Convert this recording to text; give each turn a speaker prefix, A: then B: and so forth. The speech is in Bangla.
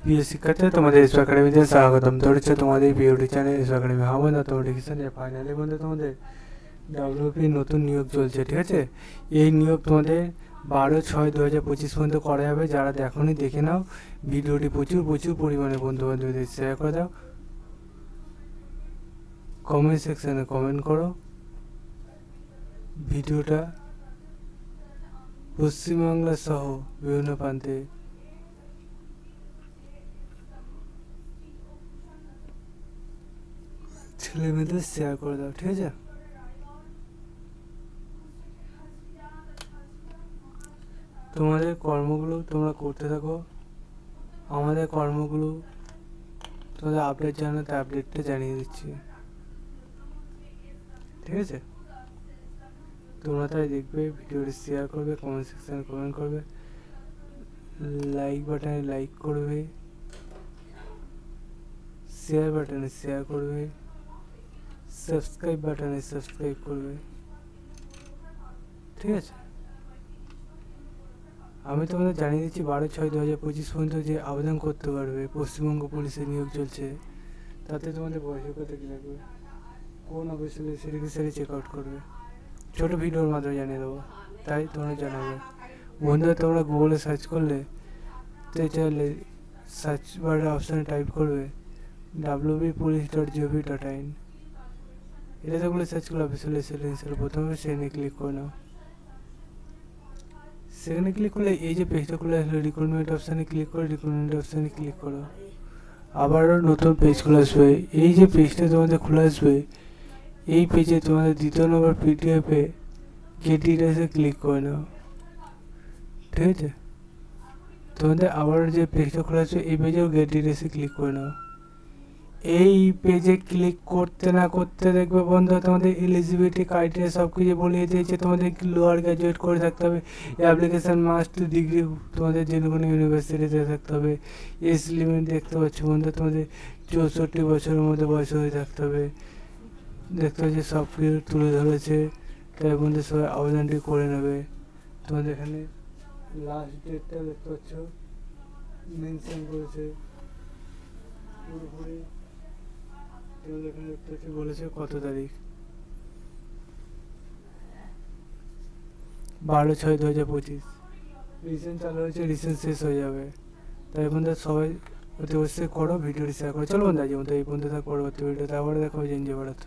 A: প্রিয় শিক্ষার্থী, তোমাদের এসো একাডেমিতে স্বাগতম। তো হচ্ছে তোমাদের বিউটি চ্যানেল এসো একাডেমি। হ্যাঁ বন্ধু, নোটিফিকেশন ফাইনালি বন্ধু তোমাদের ডাব্লিউপি নতুন নিয়োগ চলছে, ঠিক আছে। এই নিয়োগ তোমাদের 12/6/2025 পর্যন্ত করা যাবে। যারা দেখোনি দেখে নাও ভিডিওটি, প্রচুর পরিমাণে বন্ধু বান্ধবদের শেয়ার করে দাও, কমেন্ট সেকশনে কমেন্ট করো। ভিডিওটা পশ্চিমবাংলা সহ বিভিন্ন প্রান্তে ছেলে মেয়েদের শেয়ার করে দাও, ঠিক আছে। তোমাদের কর্মগুলো তোমরা করতে থাকো। আমাদের কর্মগুলো তোমাদের আপডেট জানাতে আপডেটটা জানিয়ে দিচ্ছি, ঠিক আছে। তোমরা তাই দেখবে, ভিডিওটি শেয়ার করবে, কমেন্ট সেকশনে কমেন্ট করবে, লাইক বাটনে লাইক করবে, শেয়ার বাটনে শেয়ার করবে, সাবস্ক্রাইব বাটনে সাবস্ক্রাইব করবে, ঠিক আছে। আমি তোমাদের জানিয়ে দিচ্ছি 12/6/2025 পর্যন্ত যে আবেদন করতে পারবে। পশ্চিমবঙ্গ পুলিশের নিয়োগ চলছে, তাতে তোমাদের বয়সযোগ্যতা কী লাগবে, কোন অফিসে সেটাকে চেক আউট করবে, ছোটো ভিডিওর মাধ্যমে জানিয়ে দেবো, তাই তোমরা জানাবে। বন্ধুরা, তোমরা গুগলে সার্চ করলে তো চাইলে সার্চ বারের অপশানে টাইপ করবে www.police.gov.in। এটাতে বলে সার্চ করলে অফিসিয়াল সেটিংসের প্রথমে সেখানে ক্লিক করে নাও। সেখানে ক্লিক করলে এই যে পেজটা খুলে আসলে রিক্রুটমেন্ট অপশানে ক্লিক করে রিক্রুটমেন্ট অপশানে ক্লিক করো। আবারও নতুন পেজ খুলে আসবে। এই যে পেজটা তোমাদের খুলে আসবে, এই পেজে তোমাদের দ্বিতীয় নম্বর পিডিএফে গেট ডিটেলসে ক্লিক করে নাও, ঠিক আছে। তোমাদের আবার যে পেজটা খোলা আছে, এই পেজেও গেট ডিটেলসে ক্লিক করে নাও। এই পেজে ক্লিক করতে না করতে দেখবে বন্ধু তোমাদের এলিজিবিলিটি ক্রাইটেরিয়া সব কিছু বলিয়ে দিয়েছে। তোমাদের লোয়ার গ্র্যাজুয়েট করে থাকতে হবে, অ্যাপ্লিকেশান মাস্ট ডিগ্রি তোমাদের যে কোনো ইউনিভার্সিটিতে থাকতে হবে। এজ লিমিট দেখতে পাচ্ছ বন্ধু, তোমাদের 64 বছরের মধ্যে বয়স হয়ে থাকতে হবে। দেখতে পাচ্ছি সব কিছু তুলে ধরেছে, তাই বন্ধু সবাই আবেদনটি করে নেবে। তোমাদের এখানে লাস্ট ডেটটা দেখতে পাচ্ছ মেনশন করেছে পুরোপুরি। তোমাদের এখানে দেখতে পাচ্ছি বলেছে কত তারিখ, 12/6/2025। রিসেন্ট চালু হয়েছে, রিসেন্ট শেষ হয়ে যাবে। তাই বন্ধু সবাই অতি অবশ্যই করো, ভিডিওটি শেয়ার করো। চলো বন্ধু, আজ মতো এই বন্ধু থাক, পরবর্তী ভিডিওতে আবার দেখা হবে। জেন জয় ভারত।